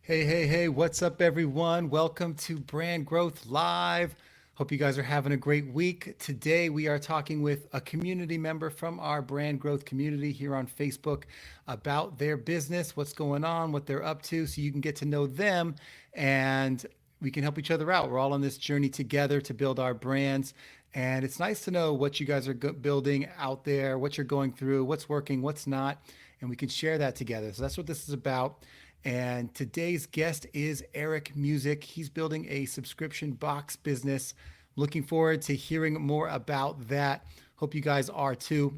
Hey, what's up, everyone? Welcome to Brand Growth Live. Hope you guys are having a great week. Today, we are talking with a community member from our brand growth community here on Facebook about their business, what's going on, what they're up to, so you can get to know them and we can help each other out. We're all on this journey together to build our brands. And it's nice to know what you guys are building out there, what you're going through, what's working, what's not, and we can share that together. So that's what this is about. And today's guest is Eric Musick. He's building a subscription box business. Looking forward to hearing more about that. Hope you guys are too.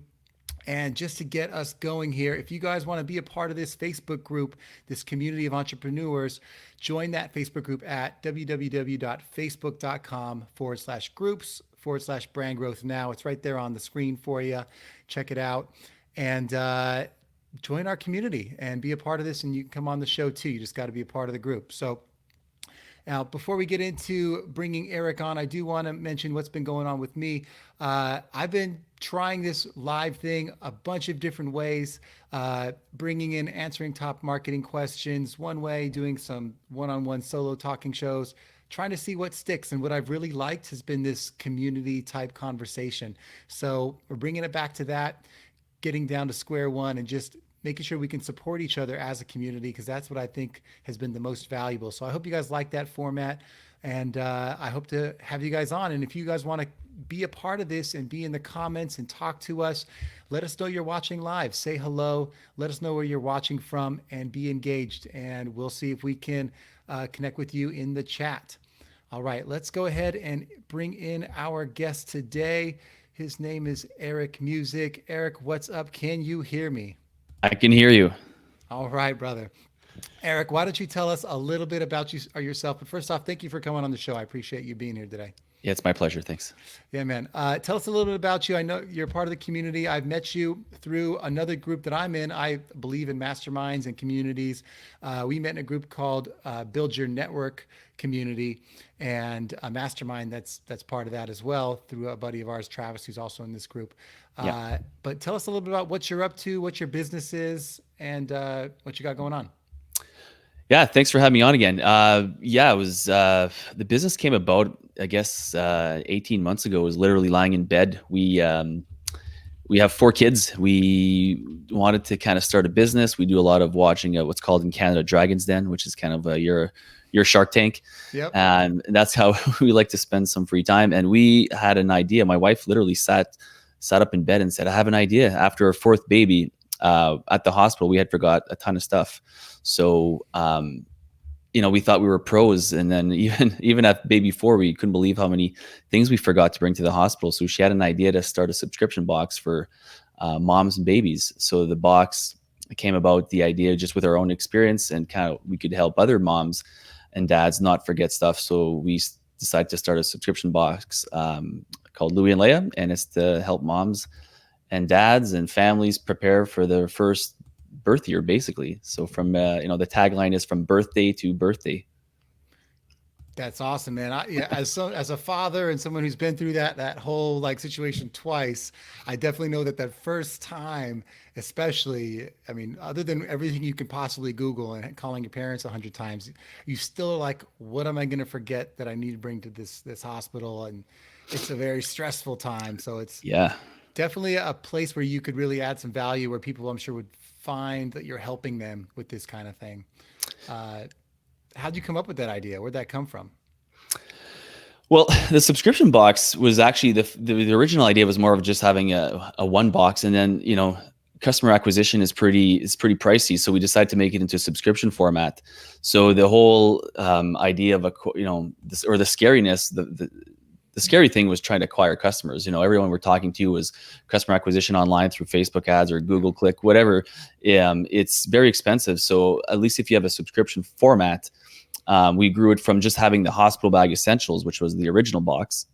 And just to get us going here, if you guys want to be a part of this Facebook group, this community of entrepreneurs, join that Facebook group at www.facebook.com/groups/brand growth now. It's right there on the screen for you. Check it out. And join our community and be a part of this. And you can come on the show too. You just got to be a part of the group. So now, before we get into bringing Eric on, I do want to mention what's been going on with me. I've been trying this live thing a bunch of different ways, bringing in answering top marketing questions one way, doing some one-on-one solo talking shows, trying to see what sticks. And what I've really liked has been this community type conversation. So we're bringing it back to that, getting down to square one and just making sure we can support each other as a community, because that's what I think has been the most valuable. So I hope you guys like that format, and I hope to have you guys on. And if you guys want to be a part of this and be in the comments and talk to us, let us know you're watching live. Say hello. Let us know where you're watching from and be engaged. And we'll see if we can connect with you in the chat. All right, let's go ahead and bring in our guest today. His name is Eric Musick. Eric, what's up? Can you hear me? I can hear you. All right, brother. Eric, why don't you tell us a little bit about you or yourself? But first off, thank you for coming on the show. I appreciate you being here today. Yeah, it's my pleasure. Thanks. Yeah, man. Tell us a little bit about you. I know you're part of the community. I've met you through another group that I'm in. I believe in masterminds and communities. We met in a group called Build Your Network Community, and a mastermind that's part of that as well through a buddy of ours, Travis, who's also in this group. Yeah. But tell us a little bit about what you're up to, what your business is, and what you got going on. Yeah. Thanks for having me on again. It was the business came about, I guess, 18 months ago. It was literally lying in bed. We have 4 kids. We wanted to kind of start a business. We do a lot of watching what's called in Canada Dragon's Den, which is kind of your Shark Tank. Yep. And that's how we like to spend some free time. And we had an idea. My wife literally sat up in bed and said, "I have an idea." After our 4th baby, at the hospital, we had forgot a ton of stuff. So, we thought we were pros. And then even at baby 4, we couldn't believe how many things we forgot to bring to the hospital. So she had an idea to start a subscription box for moms and babies. So the box came about, the idea just with our own experience, and kind of we could help other moms and dads not forget stuff. So we decided to start a subscription box called Louie and Leia, and it's to help moms and dads and families prepare for their first birth year, basically. So from the tagline is from birthday to birthday. That's awesome, man. Yeah, as a father and someone who's been through that whole like situation twice, I definitely know that first time, especially, I mean, other than everything you can possibly Google and calling your parents 100 times, you still are like, what am I going to forget that I need to bring to this hospital? And it's a very stressful time. So it's Yeah. definitely a place where you could really add some value, where people, I'm sure, would find that you're helping them with this kind of thing. Uh, how'd you come up with that idea? Where'd that come from? Well, the subscription box was actually the original idea was more of just having a one box, and then customer acquisition is pretty pricey, so we decided to make it into a subscription format. So the whole idea of this, or the scariness, the scary thing was trying to acquire customers. Everyone we're talking to was customer acquisition online through Facebook ads or Google Click, whatever. It's very expensive. So at least if you have a subscription format, we grew it from just having the hospital bag essentials, which was the original box,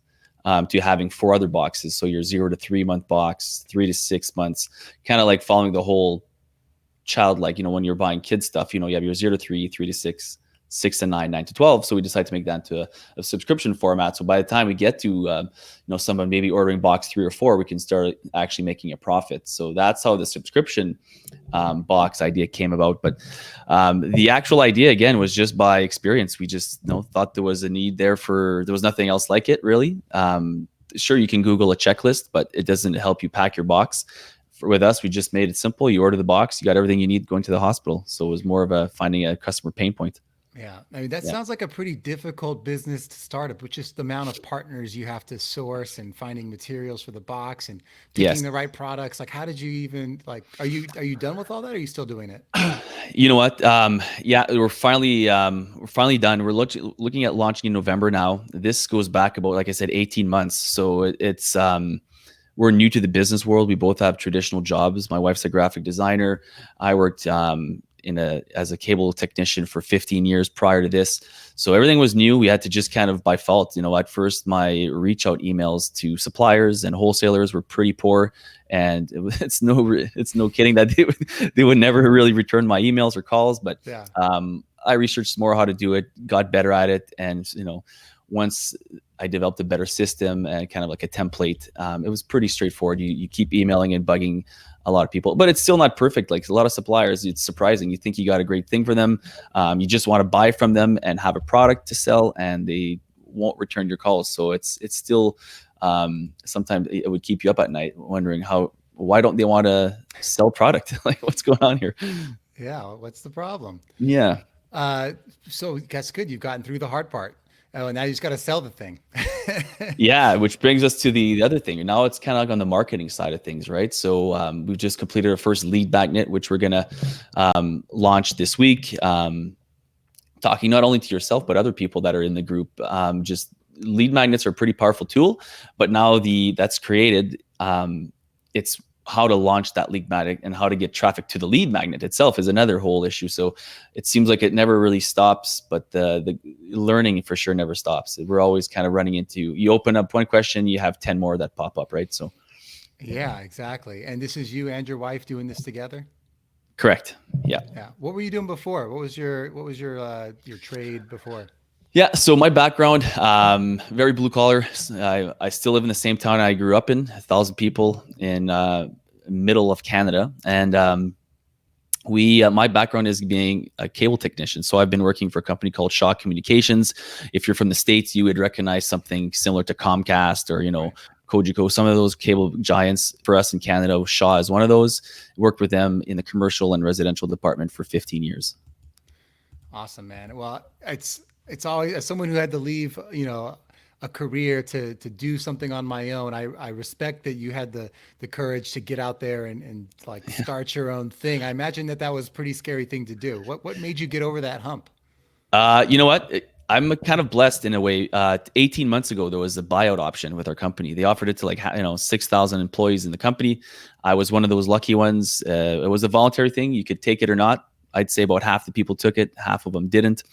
to having 4 other boxes. So your 0 to 3 month box, 3 to 6 months, kind of like following the whole child, like, when you're buying kid stuff, you have your 0 to 3, 3 to 6, 6 to 9, 9 to 12. So we decided to make that into a subscription format. So by the time we get to, someone maybe ordering box 3 or 4, we can start actually making a profit. So that's how the subscription box idea came about. But the actual idea, again, was just by experience. We just thought there was a need there there was nothing else like it, really. Sure, you can Google a checklist, but it doesn't help you pack your box. With us, we just made it simple. You order the box, you got everything you need going to the hospital. So it was more of finding a customer pain point. Yeah, I mean that sounds like a pretty difficult business to start up with just the amount of partners you have to source and finding materials for the box and picking Yes. the right products. Like, how did you even like? Are you done with all that? Or are you still doing it? You know what? Yeah, we're finally done. We're looking at launching in November now. This goes back about, like I said, 18 months. So it's we're new to the business world. We both have traditional jobs. My wife's a graphic designer. I worked as a cable technician for 15 years prior to this. So everything was new. We had to just kind of by fault, at first my reach out emails to suppliers and wholesalers were pretty poor. And it's no kidding that they would never really return my emails or calls. But Yeah. I researched more how to do it, got better at it. And, once I developed a better system and kind of like a template, it was pretty straightforward. You keep emailing and bugging a lot of people, but it's still not perfect. Like a lot of suppliers, it's surprising. You think you got a great thing for them. You just want to buy from them and have a product to sell, and they won't return your calls. So it's still, sometimes it would keep you up at night wondering why don't they want to sell product? Like what's going on here? Yeah. What's the problem? Yeah. So that's good. You've gotten through the hard part. Oh, and now you just got to sell the thing. Yeah, which brings us to the other thing. Now it's kind of like on the marketing side of things, right? So we've just completed our first lead magnet, which we're going to launch this week. Talking not only to yourself, but other people that are in the group. Just lead magnets are a pretty powerful tool, but now that's created, it's how to launch that lead magnet and how to get traffic to the lead magnet itself is another whole issue. So it seems like it never really stops, but the learning for sure never stops. We're always kind of running into, you open up one question, you have 10 more that pop up, right? So Yeah, exactly. And this is you and your wife doing this together? correct. Yeah. Yeah. What were you doing before? What was your trade before? Yeah. So my background, very blue collar. I still live in the same town I grew up in, 1,000 people in middle of Canada. And my background is being a cable technician. So I've been working for a company called Shaw Communications. If you're from the States, you would recognize something similar to Comcast or, Right. Cogeco, some of those cable giants. For us in Canada, Shaw is one of those. Worked with them in the commercial and residential department for 15 years. Awesome, man. Well, it's always as someone who had to leave, a career to do something on my own. I respect that you had the courage to get out there and like start your own thing. I imagine that was a pretty scary thing to do. What made you get over that hump? You know what? I'm kind of blessed in a way. 18 months ago, there was a buyout option with our company. They offered it to 6,000 employees in the company. I was one of those lucky ones. It was a voluntary thing. You could take it or not. I'd say about half the people took it, half of them didn't.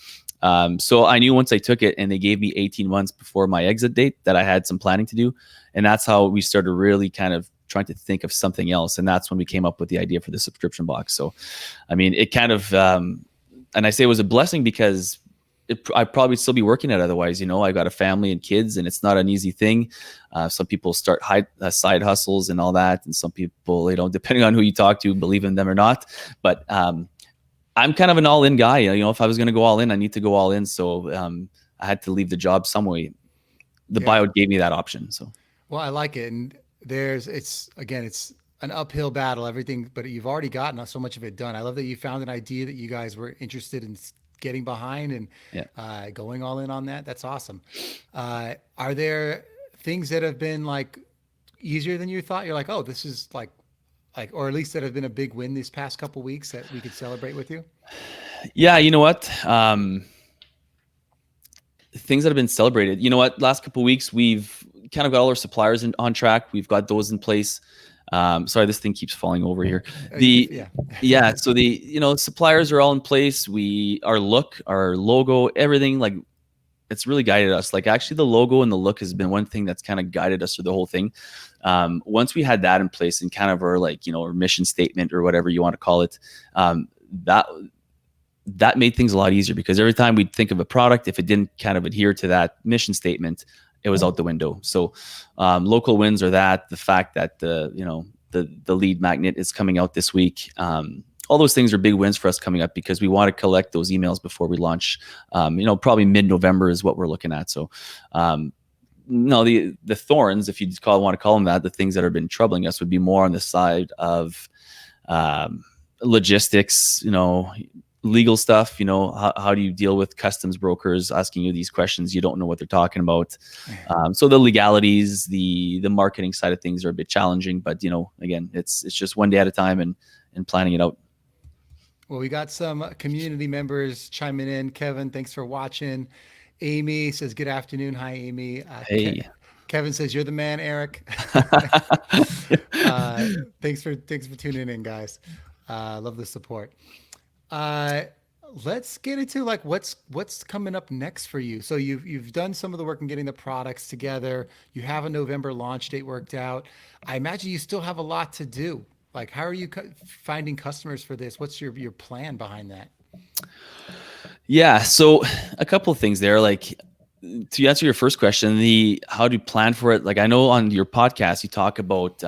So I knew once I took it and they gave me 18 months before my exit date that I had some planning to do. And that's how we started really kind of trying to think of something else. And that's when we came up with the idea for the subscription box. So, I mean, it kind of, and I say it was a blessing because I'd probably still be working it otherwise. I got a family and kids, and it's not an easy thing. Some people start side hustles and all that, and some people, depending on who you talk to, believe in them or not. But I'm kind of an all-in guy. If I was going to go all in, I need to go all in. So I had to leave the job some way. The Yeah. buyout gave me that option. So Well, I like it. And it's an uphill battle, everything, but you've already gotten so much of it done. I love that you found an idea that you guys were interested in getting behind and yeah. going all in on that. That's awesome. Are there things that have been like easier than you thought? You're like, oh, this is or at least that have been a big win these past couple weeks that we could celebrate with you? Yeah, you know what? Things that have been celebrated. You know what? Last couple of weeks, we've kind of got all our suppliers on track. We've got those in place. Sorry, this thing keeps falling over here. Yeah. Yeah. So suppliers are all in place. Our look, our logo, everything, like it's really guided us. Like actually the logo and the look has been one thing that's kind of guided us through the whole thing. Once we had that in place and kind of our our mission statement or whatever you want to call it, that that made things a lot easier, because every time we'd think of a product, if it didn't kind of adhere to that mission statement, it was out the window. So local wins are that, the fact that the lead magnet is coming out this week. All those things are big wins for us coming up, because we want to collect those emails before we launch. Probably mid-November is what we're looking at. So no, the thorns, if you want to call them that, the things that have been troubling us would be more on the side of logistics, legal stuff. How do you deal with customs brokers asking you these questions? You don't know what they're talking about. So the legalities, the marketing side of things are a bit challenging, but again, it's just one day at a time and planning it out. Well, we got some community members chiming in. Kevin, thanks for watching. Amy says, good afternoon. Hi, Amy. Hey. Kevin says, you're the man, Eric. Thanks for tuning in, guys. Love the support. Let's get into like what's coming up next for you. So you've done some of the work in getting the products together. You have a November launch date worked out. I imagine you still have a lot to do. Like, how are you finding customers for this? What's your plan behind that? Yeah, so a couple of things there. Like, to answer your first question, how do you plan for it? Like, I know on your podcast you talk about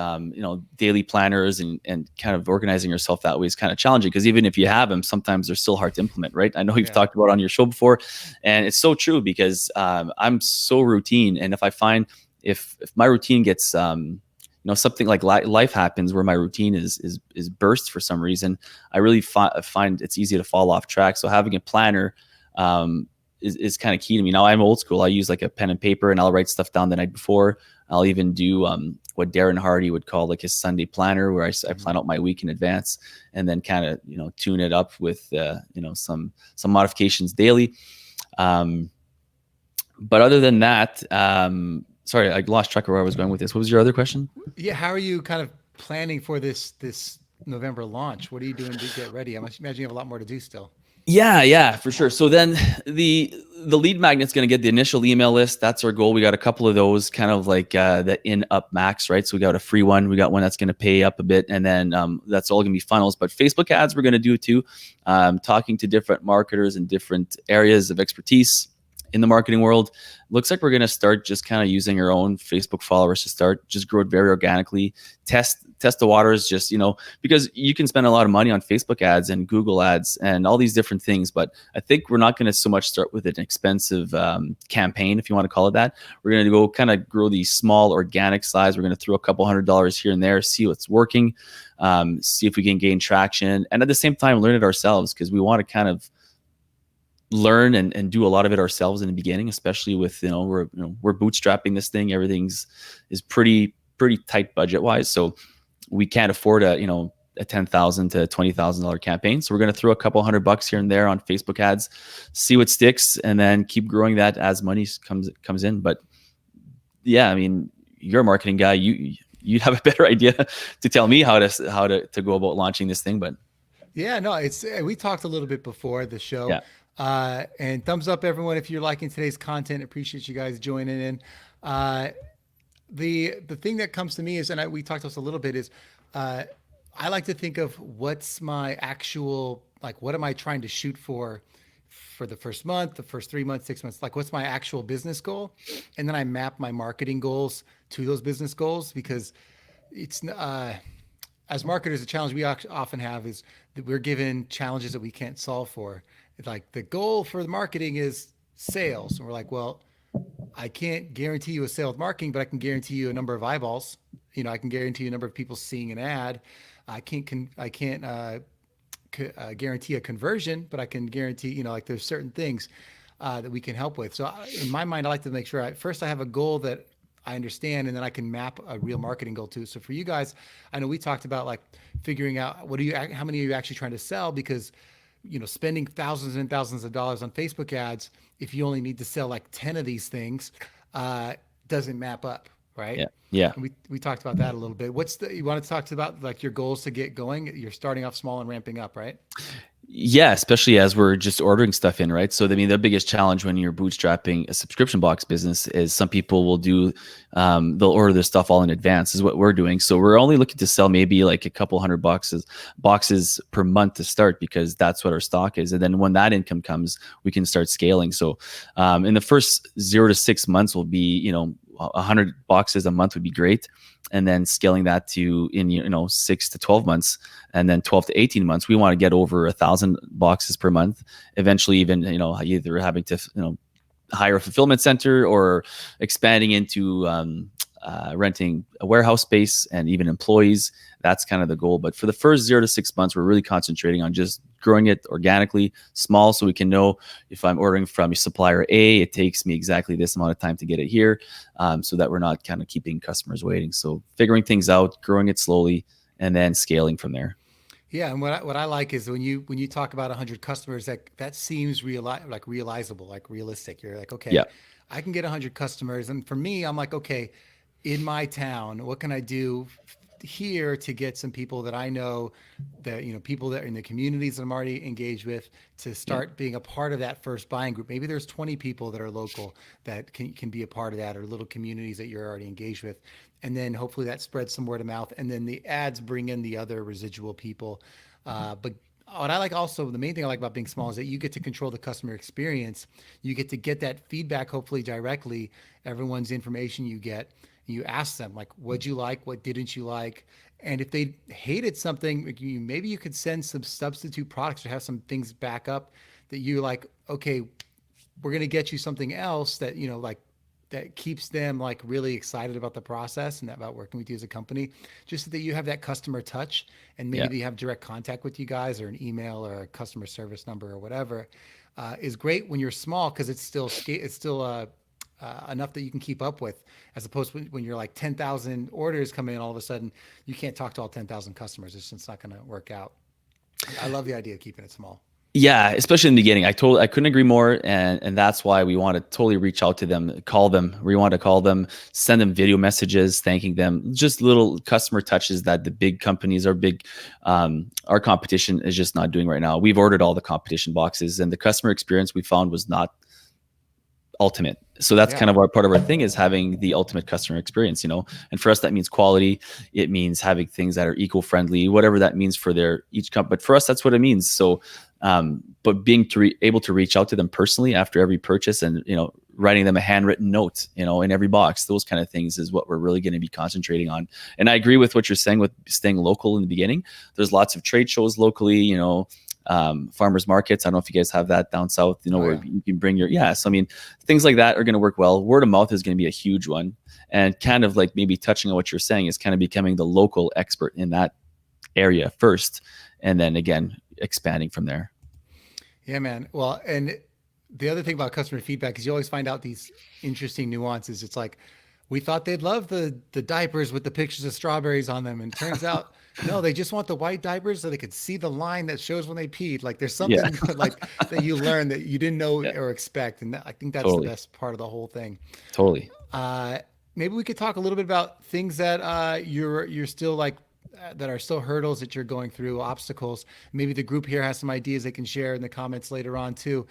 daily planners and kind of organizing yourself that way is kind of challenging, because even if you have them, sometimes they're still hard to implement, right? I know you've talked about it on your show before, and it's so true, because I'm so routine, and if I find if my routine gets something like life happens where my routine is burst for some reason, I really find it's easy to fall off track. So having a planner is kind of key to me. Now, I'm old school. I use like a pen and paper, and I'll write stuff down the night before. I'll even do what Darren Hardy would call like his Sunday planner, where I plan out my week in advance, and then kind of tune it up with some modifications daily. But other than that, sorry, I lost track of where I was going with this. What was your other question? Yeah, how are you kind of planning for this November launch? What are you doing to get ready? I imagine you have a lot more to do still. Yeah, for sure. So then the lead magnet's going to get the initial email list. That's our goal. We got a couple of those, kind of like the up max, right? So we got a free one. We got one that's going to pay up a bit, and then that's all going to be funnels. But Facebook ads, we're going to do too. Talking to different marketers in different areas of expertise in the marketing world. Looks like we're going to start just kind of using our own Facebook followers to start, just grow it very organically, test the waters, just, because you can spend a lot of money on Facebook ads and Google ads and all these different things. But I think we're not going to so much start with an expensive campaign, if you want to call it that. We're going to go kind of grow these small organic size. We're going to throw a couple $100s here and there, see what's working, see if we can gain traction. And at the same time, learn it ourselves, because we want to kind of learn and do a lot of it ourselves in the beginning, especially with we're bootstrapping this thing. Everything's is pretty tight budget wise, so we can't afford a $10,000 to $20,000 campaign. So we're going to throw a couple $100 here and there on Facebook ads, see what sticks, and then keep growing that as money comes in. But yeah, I mean, you're a marketing guy, you'd have a better idea to tell me how to go about launching this thing. But yeah, no, we talked a little bit before the show. Yeah. And thumbs up, everyone, if you're liking today's content. Appreciate you guys joining in. The thing that comes to me is, and we talked to us a little bit, is I like to think of what's my actual, like, what am I trying to shoot for the first month, the first 3 months, 6 months, like what's my actual business goal? And then I map my marketing goals to those business goals, because it's, as marketers, the challenge we often have is that we're given challenges that we can't solve for. It's like the goal for the marketing is sales. And we're like, well, I can't guarantee you a sale with marketing, but I can guarantee you a number of eyeballs. I can guarantee you a number of people seeing an ad. I can't guarantee a conversion, but I can guarantee, like there's certain things that we can help with. So in my mind, I like to make sure first I have a goal that I understand, and then I can map a real marketing goal to. So for you guys, I know we talked about like figuring out how many are you actually trying to sell, because spending thousands and thousands of dollars on Facebook ads, if you only need to sell like 10 of these things, doesn't map up, right? Yeah. And we talked about that a little bit. You want to talk about like your goals to get going? You're starting off small and ramping up, right? Yeah, especially as we're just ordering stuff in, right? So, I mean, the biggest challenge when you're bootstrapping a subscription box business is some people will do, they'll order their stuff all in advance, is what we're doing. So we're only looking to sell maybe like a couple hundred boxes per month to start, because that's what our stock is. And then when that income comes, we can start scaling. So, in the first 0 to 6 months will be, 100 boxes a month would be great. And then scaling that to, in 6 to 12 months, and then 12 to 18 months, we want to get over 1,000 boxes per month. Eventually, even either having to hire a fulfillment center or expanding into renting a warehouse space and even employees. That's kind of the goal. But for the first 0 to 6 months, we're really concentrating on just growing it organically, small, so we can know if I'm ordering from supplier A, it takes me exactly this amount of time to get it here, so that we're not kind of keeping customers waiting. So figuring things out, growing it slowly, and then scaling from there. Yeah, and what I like is when you talk about 100 customers, that seems realizable, like realistic. You're like, okay, Yeah. I can get 100 customers, and for me, I'm like, okay, in my town, what can I do here to get some people that I know, that people that are in the communities that I'm already engaged with, to Yeah. start being a part of that first buying group. Maybe there's 20 people that are local that can be a part of that, or little communities that you're already engaged with. And then hopefully that spreads some word of mouth. And then the ads bring in the other residual people. But what I like also, the main thing I like about being small is that you get to control the customer experience. You get to get that feedback, hopefully directly, everyone's information you get. You ask them, like, what'd you like? What didn't you like? And if they hated something, like, maybe you could send some substitute products or have some things back up that you're like, okay, we're going to get you something else that, like, that keeps them like really excited about the process and about working with you as a company, just so that you have that customer touch, and maybe Yeah. they have direct contact with you guys, or an email or a customer service number or whatever, is great when you're small, because it's still enough that you can keep up with, as opposed to when you're like 10,000 orders come in, all of a sudden you can't talk to all 10,000 customers. It's just not going to work out. I love the idea of keeping it small. Yeah, especially in the beginning. I couldn't agree more. And that's why we want to totally reach out to them, call them. We want to call them, send them video messages, thanking them, just little customer touches that the big companies, our competition is just not doing right now. We've ordered all the competition boxes, and the customer experience we found was not ultimate. So that's Yeah. kind of our part of our thing, is having the ultimate customer experience, and for us, that means quality. It means having things that are eco-friendly, whatever that means for each company. But for us, that's what it means. So, but being able to reach out to them personally after every purchase, and, writing them a handwritten note, in every box, those kind of things is what we're really going to be concentrating on. And I agree with what you're saying with staying local in the beginning. There's lots of trade shows locally, farmers markets. I don't know if you guys have that down south, where Yeah. you can bring so I mean, things like that are going to work well. Word of mouth is going to be a huge one, and kind of like maybe touching on what you're saying is kind of becoming the local expert in that area first, and then again, expanding from there. Yeah, man. Well, and the other thing about customer feedback is you always find out these interesting nuances. It's like, we thought they'd love the diapers with the pictures of strawberries on them, and turns out no, they just want the white diapers so they could see the line that shows when they peed. Like, there's Yeah. something like that you learn that you didn't know Yeah. or expect, and I think that's the Totally. best part of the whole thing. Totally. Uh, Maybe we could talk a little bit about things that you're still like, that are still hurdles that you're going through, obstacles. Maybe the group here has some ideas they can share in the comments later on too.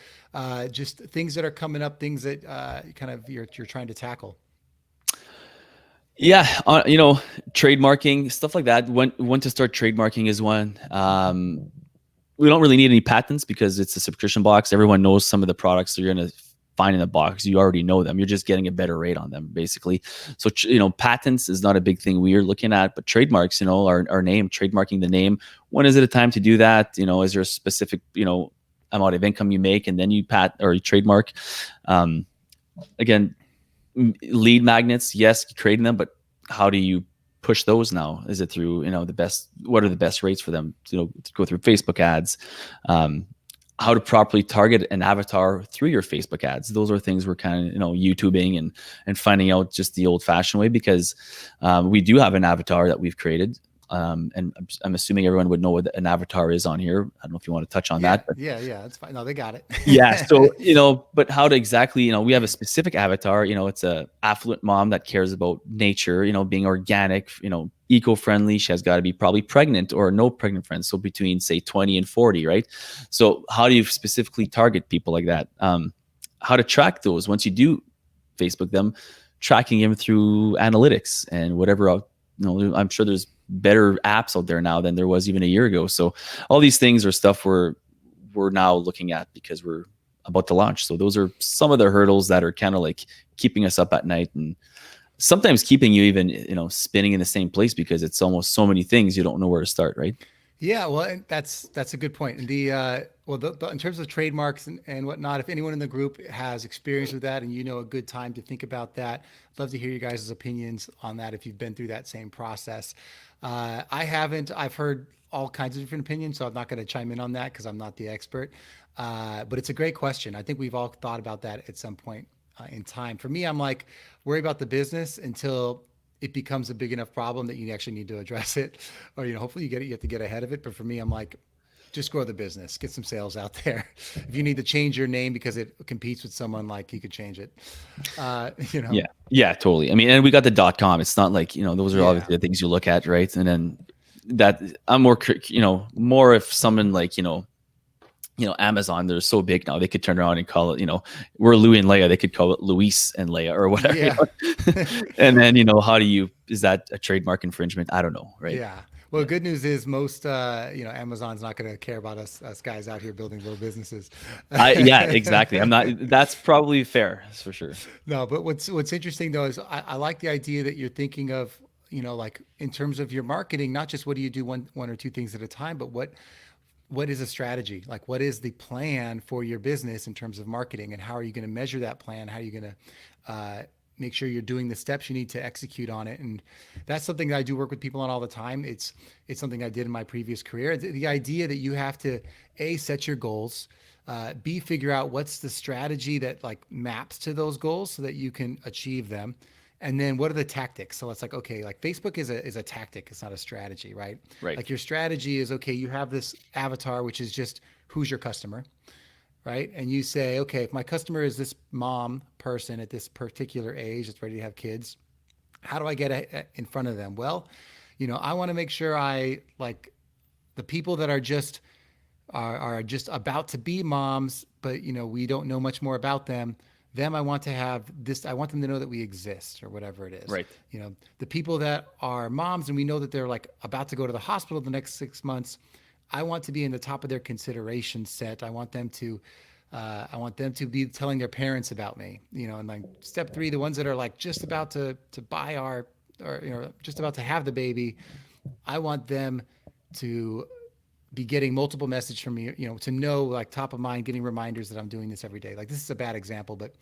Just things that are coming up, things that kind of you're trying to tackle. Yeah, trademarking, stuff like that. When to start trademarking is one. We don't really need any patents because it's a subscription box. Everyone knows some of the products you're going to find in the box. You already know them. You're just getting a better rate on them, basically. So, patents is not a big thing we are looking at, but trademarks, our name, trademarking the name. When is it a time to do that? Is there a specific, amount of income you make and then you you trademark? Again, lead magnets, yes, creating them, but how do you push those now? Is it through, what are the best rates for them to go through Facebook ads? How to properly target an avatar through your Facebook ads. Those are things we're kind of, YouTubing and finding out just the old fashioned way, because we do have an avatar that we've created. And I'm assuming everyone would know what an avatar is on here. I don't know if you want to touch on Yeah, that, but yeah, yeah. That's fine. No, they got yeah. So, it. but how to exactly, we have a specific avatar, it's a affluent mom that cares about nature, being organic, eco-friendly. She has got to be probably pregnant or no pregnant friends. So between say 20 and 40, right? So how do you specifically target people like that? How to track those once you do Facebook them, tracking them through analytics and whatever. I'm sure there's better apps out there now than there was even a year ago. So all these things are stuff we're now looking at because we're about to launch. So those are some of the hurdles that are kind of like keeping us up at night and sometimes keeping you even, spinning in the same place because it's almost so many things you don't know where to start, right? Yeah, well, and that's a good point. And in terms of trademarks and whatnot, if anyone in the group has experience with that and you know a good time to think about that, I'd love to hear you guys' opinions on that if you've been through that same process. I haven't. I've heard all kinds of different opinions, so I'm not going to chime in on that because I'm not the expert. But it's a great question. I think we've all thought about that at some point in time. For me, I'm like worry about the business until it becomes a big enough problem that you actually need to address it, or hopefully you have to get ahead of it. But for me, I'm like, just grow the business, get some sales out there. If you need to change your name because it competes with someone, like you could change it. You know, Yeah. Yeah, totally. I mean, and we got the .com. It's not like, those are yeah, obviously the things you look at, right? And then that I'm more, more if someone like, Amazon, they're so big now, they could turn around and call it, we're Louis and Leia, they could call it Luis and Leia or whatever. yeah, And then, is that a trademark infringement? I don't know, right? yeah. Well, good news is most, Amazon's not going to care about us guys out here building little businesses. Yeah, exactly. That's probably fair. That's for sure. No, but what's interesting though is I like the idea that you're thinking of, like in terms of your marketing, not just what do you do one or two things at a time, but what is a strategy? Like what is the plan for your business in terms of marketing, and how are you going to measure that plan? How are you going to make sure you're doing the steps you need to execute on it? And that's something that I do work with people on all the time. It's something I did in my previous career. The idea that you have to set your goals, B, figure out what's the strategy that like maps to those goals so that you can achieve them. And then what are the tactics? So it's like, okay, like Facebook is a tactic. It's not a strategy, right? Right. Like your strategy is, okay, you have this avatar, which is just who's your customer, right? And you say, okay, if my customer is this mom person at this particular age that's ready to have kids, how do I get in front of them? Well, I want to make sure I like the people that are just about to be moms, but we don't know much more about them. I want to have this. I want them to know that we exist, or whatever it is. Right. The people that are moms and we know that they're like about to go to the hospital the next 6 months. I want to be in the top of their consideration set. I want them to be telling their parents about me. And like step three, the ones that are like just about to buy or just about to have the baby. I want them to be getting multiple messages from me, to know like top of mind, getting reminders that I'm doing this every day. Like this is a bad example, but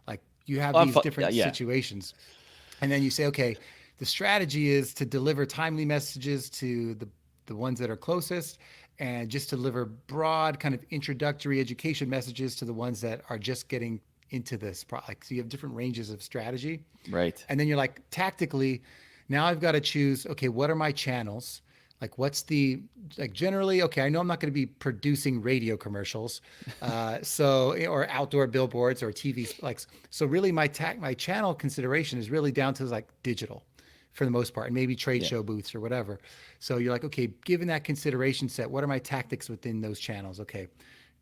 like you have these different Yeah. situations. And then you say, okay, the strategy is to deliver timely messages to the ones that are closest, and just deliver broad kind of introductory education messages to the ones that are just getting into this product. So you have different ranges of strategy. Right. And then you're like, tactically, now I've got to choose, okay, what are my channels? Like what's the, like generally, okay, I know I'm not going to be producing radio commercials, or outdoor billboards or TV, like, so really my channel consideration is really down to like digital for the most part, and maybe trade Yeah. show booths or whatever. So you're like, okay, given that consideration set, what are my tactics within those channels? Okay,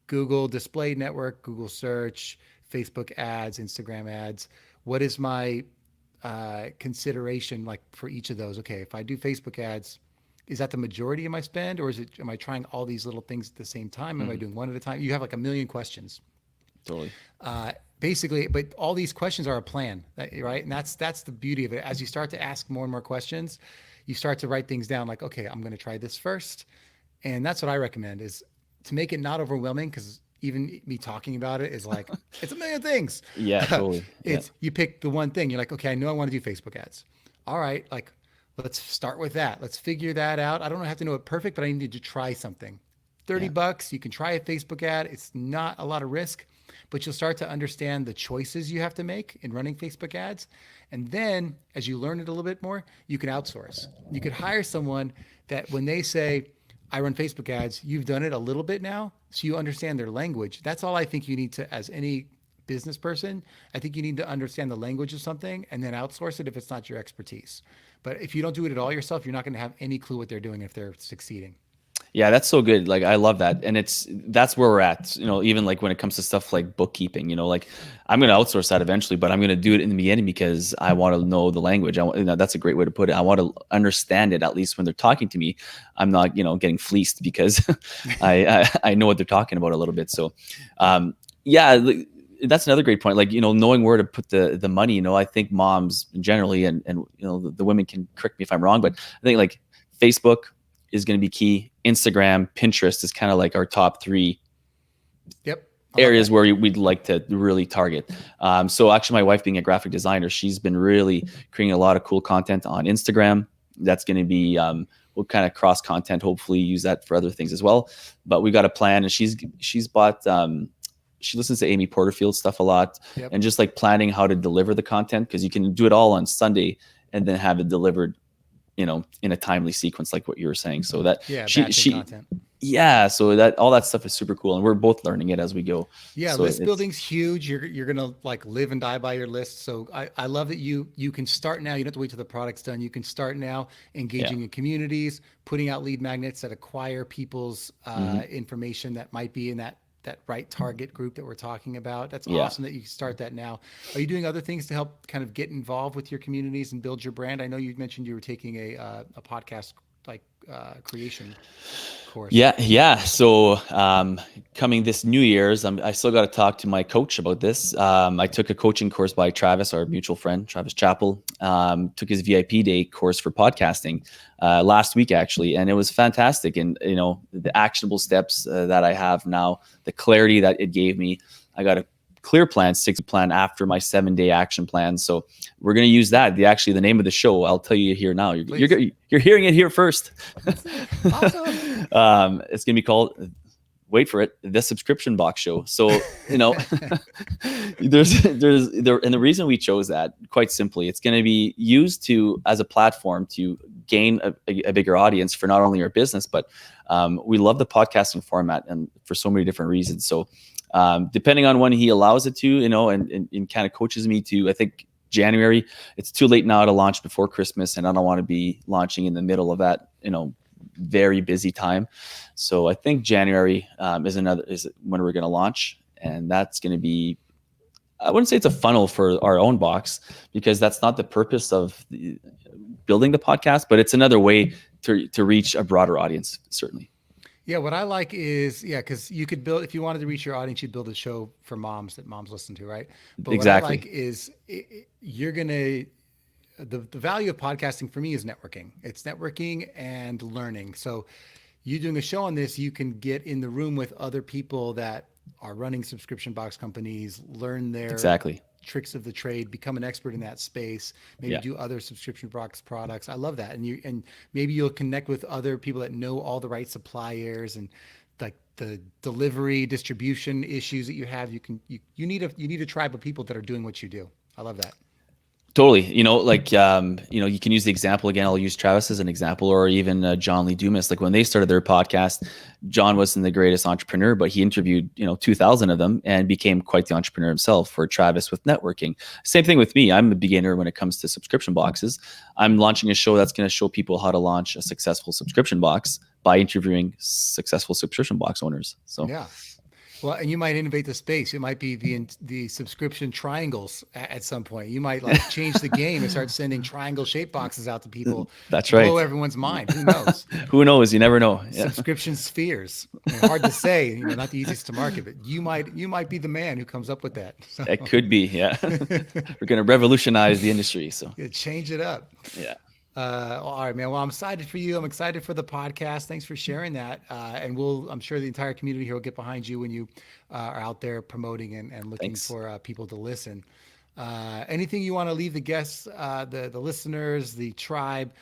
Google display network, Google search, Facebook ads, Instagram ads. What is my consideration like for each of those? Okay, if I do Facebook ads, is that the majority of my spend, or am I trying all these little things at the same time? Am I doing one at a time? You have like a million questions. Totally. Basically, but all these questions are a plan, right? And that's the beauty of it. As you start to ask more and more questions, you start to write things down like, okay, I'm going to try this first. And that's what I recommend, is to make it not overwhelming, because even me talking about it is like, it's a million things. Yeah, totally. Yeah. You pick the one thing. You're like, okay, I know I want to do Facebook ads. All right, like let's start with that. Let's figure that out. I don't have to know it perfect, but I need to try something. 30 Yeah. bucks, you can try a Facebook ad. It's not a lot of risk. but you'll start to understand the choices you have to make in running Facebook ads. And then as you learn it a little bit more, you can outsource. You could hire someone that when they say, I run Facebook ads, you've done it a little bit now, so you understand their language. That's all I think you need to, as any business person, I think you need to understand the language of something and then outsource it if it's not your expertise. But if you don't do it at all yourself, you're not going to have any clue what they're doing if they're succeeding. Yeah, that's so good. Like I love that. And that's where we're at, even like when it comes to stuff like bookkeeping, like I'm going to outsource that eventually, but I'm going to do it in the beginning because I want to know the language. That's a great way to put it. I want to understand it, at least when they're talking to me. I'm not, getting fleeced because I know what they're talking about a little bit. So, yeah, that's another great point. Like, knowing where to put the money, I think moms generally, and the women can correct me if I'm wrong, but I think like Facebook is going to be key. Instagram, Pinterest is kind of like our top three Yep. areas where we'd like to really target. So actually my wife being a graphic designer, she's been really creating a lot of cool content on Instagram. That's going to be, we'll kind of cross content, hopefully use that for other things as well. But we got a plan, and she's bought, she listens to Amy Porterfield stuff a lot. Yep. And just like planning how to deliver the content, because you can do it all on Sunday and then have it delivered in a timely sequence, like what you were saying. So that content. Yeah, so that all that stuff is super cool, and we're both learning it as we go. Yeah, so list building's huge. You're gonna like live and die by your list. So I love that you can start now. You don't have to wait till the product's done. You can start now engaging in communities, putting out lead magnets that acquire people's information that might be in that right target group that we're talking about. That's awesome that you can start that now. Are you doing other things to help kind of get involved with your communities and build your brand? I know you mentioned you were taking a podcast like creation course. Yeah. So coming this New Year's, I still got to talk to my coach about this. I took a coaching course by Travis, our mutual friend, Travis Chappell. Took his VIP day course for podcasting last week, actually, and it was fantastic. And the actionable steps that I have now, the clarity that it gave me, I got a clear plan, 6 plan after my 7-day action plan. So we're going to use that. The name of the show, I'll tell you here now. You're hearing it here first. Awesome. It's going to be called, wait for it, the Subscription Box Show. So, there's and the reason we chose that, quite simply, it's going to be used as a platform to gain a bigger audience for not only our business, but we love the podcasting format and for so many different reasons. So depending on when he allows it to, and kind of coaches me to, I think January. It's too late now to launch before Christmas, and I don't want to be launching in the middle of that, very busy time. So I think January is when we're going to launch, and that's going to be, I wouldn't say it's a funnel for our own box, because that's not the purpose of building the podcast, but it's another way to reach a broader audience, certainly. Yeah, what I like is, because you could build, if you wanted to reach your audience, you'd build a show for moms that moms listen to, right? But exactly. What I like is you're going to, the value of podcasting for me is networking. It's networking and learning. So you doing a show on this, you can get in the room with other people that are running subscription box companies, learn their tricks of the trade, become an expert in that space, maybe do other subscription box products. I love that. And maybe you'll connect with other people that know all the right suppliers and like the delivery distribution issues that you have. You need a tribe of people that are doing what you do. I love that. Totally. You can use the example again. I'll use Travis as an example, or even John Lee Dumas. Like when they started their podcast, John wasn't the greatest entrepreneur, but he interviewed, 2,000 of them and became quite the entrepreneur himself. For Travis with networking, same thing with me. I'm a beginner when it comes to subscription boxes. I'm launching a show that's going to show people how to launch a successful subscription box by interviewing successful subscription box owners. So yeah. Well, and you might innovate the space. It might be the subscription triangles at some point. You might like change the game and start sending triangle shaped boxes out to people. That's right. Blow everyone's mind. Who knows? Who knows? You never know. Yeah. Subscription spheres. Hard to say. Not the easiest to market, but you might be the man who comes up with that. So. It could be. Yeah. We're going to revolutionize the industry. So change it up. Yeah. All right, man. Well, I'm excited for you. I'm excited for the podcast. Thanks for sharing that. And I'm sure the entire community here will get behind you when you are out there promoting and looking for people to listen. Anything you want to leave the guests, the listeners, the tribe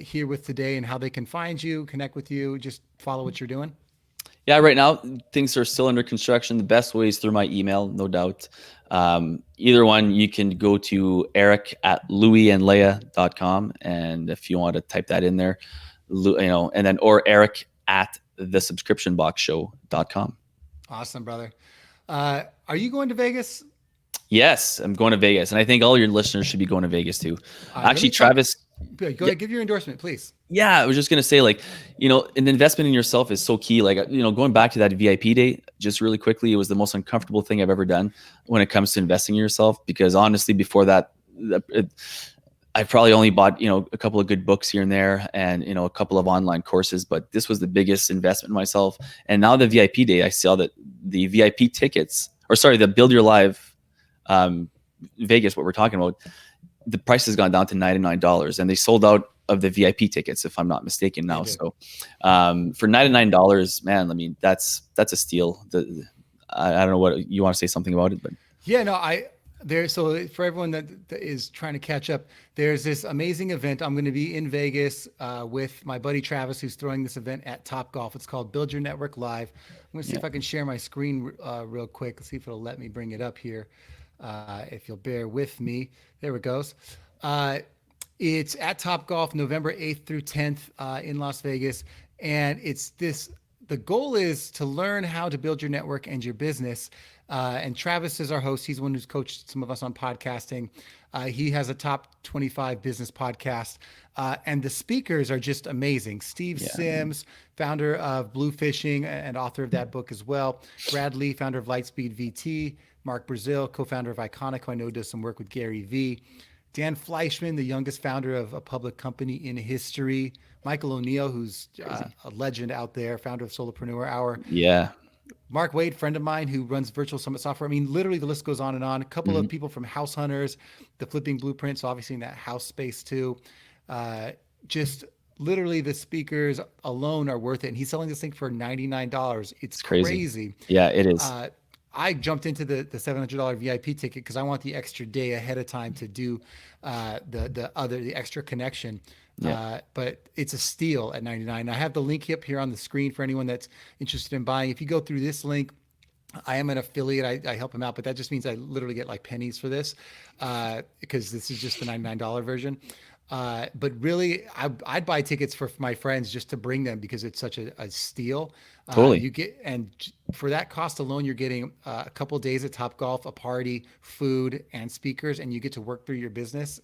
here with today, and how they can find you, connect with you, just follow what you're doing? Yeah, right now things are still under construction. The best way is through my email, no doubt. Either one, you can go to Eric at louisandleia.com. And if you want to type that in there, and then, or Eric at thesubscriptionboxshow.com. Awesome, brother. Are you going to Vegas? Yes, I'm going to Vegas. And I think all your listeners should be going to Vegas too. Let me Actually, talk. Travis, Go yeah, ahead, give your endorsement, please. yeah, I was just gonna say, like, an investment in yourself is so key. Like, going back to that VIP day, just really quickly, it was the most uncomfortable thing I've ever done when it comes to investing in yourself. Because honestly, before that, I probably only bought, a couple of good books here and there, and a couple of online courses. But this was the biggest investment in myself. And now the VIP day, I saw that the VIP tickets, or sorry, the Build Your Live, um, Vegas, what we're talking about, the price has gone down to $99, and they sold out of the VIP tickets, if I'm not mistaken They now. did. So for $99, man, I mean, that's a steal. I don't know what you want to say something about it, but Yeah, no, so for everyone that is trying to catch up, there's this amazing event. I'm going to be in Vegas with my buddy Travis, who's throwing this event at Top Golf. It's called Build Your Network Live. I'm going to see yeah, if I can share my screen real quick. Let's see if it'll let me bring it up here. If you'll bear with me, there it goes. Uh, it's at Top Golf, November 8th through 10th in Las Vegas, and it's this. The goal is to learn how to build your network and your business. And Travis is our host. He's the one who's coached some of us on podcasting. He has a top 25 business podcast. And the speakers are just amazing. Steve yeah, Sims, founder of Blue Fishing and author of that book as well. Brad Lee, founder of Lightspeed VT. Mark Brazil, co-founder of Iconic, who I know does some work with Gary Vee. Dan Fleischman, the youngest founder of a public company in history. Michael O'Neill, who's crazy. a legend out there, founder of Solopreneur Hour. Yeah. Mark Wade, friend of mine who runs Virtual Summit Software. I mean, literally the list goes on and on. A couple Hmm. of people from House Hunters, the Flipping Blueprint, so obviously in that house space too. Uh, just literally the speakers alone are worth it. And he's selling this thing for $99. It's It's crazy. crazy. Yeah, it is. Uh, I jumped into the $700 VIP ticket because I want the extra day ahead of time to do the extra connection. Yeah, But it's a steal at 99. I have the link up here on the screen for anyone that's interested in buying. If you go through this link, I am an affiliate. I help him out, but that just means I literally get like pennies for this because this is just the $99 version. But really, I'd buy tickets for my friends just to bring them because it's such a steal. totally. You get, and for that cost alone, you're getting a couple of days at Top Golf, a party, food, and speakers, and you get to work through your business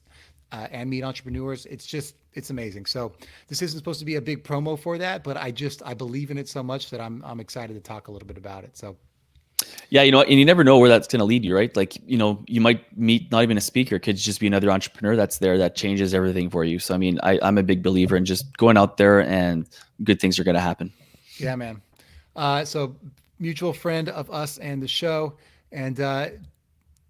and meet entrepreneurs. It's amazing. So this isn't supposed to be a big promo for that, but I believe in it so much that I'm excited to talk a little bit about it. So Yeah, and you never know where that's going to lead you, right? Like, you might meet not even a speaker, it could just be another entrepreneur that's there that changes everything for you. So, I mean, I'm a big believer in just going out there and good things are going to happen. yeah, man. So mutual friend of us and the show. And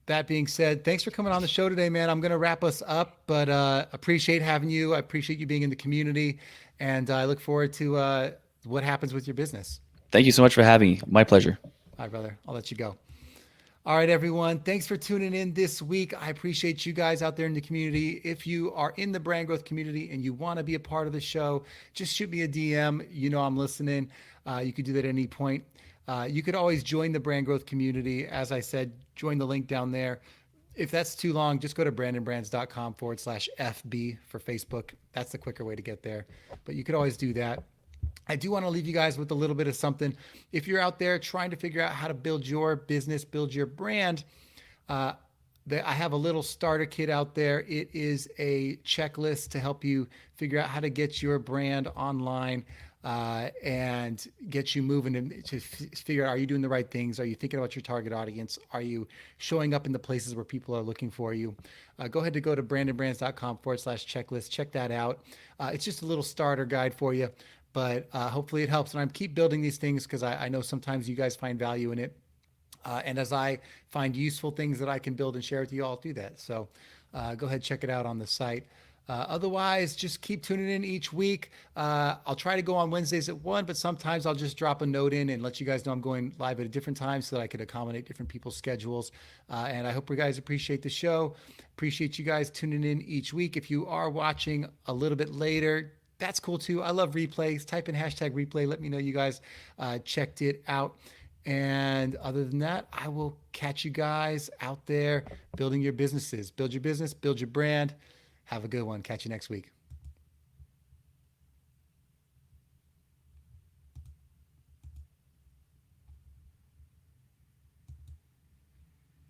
that being said, thanks for coming on the show today, man. I'm going to wrap us up, but appreciate having you. I appreciate you being in the community, and I look forward to what happens with your business. Thank you so much for having me. My pleasure. All right, brother. I'll let you go. All right, everyone. Thanks for tuning in this week. I appreciate you guys out there in the community. If you are in the brand growth community and you want to be a part of the show, just shoot me a DM. You know I'm listening. You could do that at any point. You could always join the brand growth community. As I said, join the link down there. If that's too long, just go to brandonbrands.com/FB for Facebook. That's the quicker way to get there. But you could always do that. I do want to leave you guys with a little bit of something. If you're out there trying to figure out how to build your business, build your brand, uh, I have a little starter kit out there. It is a checklist to help you figure out how to get your brand online and get you moving and to figure out, are you doing the right things? Are you thinking about your target audience? Are you showing up in the places where people are looking for you? Go ahead to go to brandonbrands.com/checklist. Check that out. It's just a little starter guide for you, but hopefully it helps. And I'm keep building these things because I know sometimes you guys find value in it. And as I find useful things that I can build and share with you, I'll do that. So go ahead, check it out on the site. Otherwise, just keep tuning in each week. I'll try to go on Wednesdays at 1, but sometimes I'll just drop a note in and let you guys know I'm going live at a different time so that I could accommodate different people's schedules. And I hope you guys appreciate the show. Appreciate you guys tuning in each week. If you are watching a little bit later, That's cool too. I love replays. Type in hashtag replay. Let me know you guys checked it out. And other than that, I will catch you guys out there building your businesses. Build your business, build your brand. Have a good one. Catch you next week.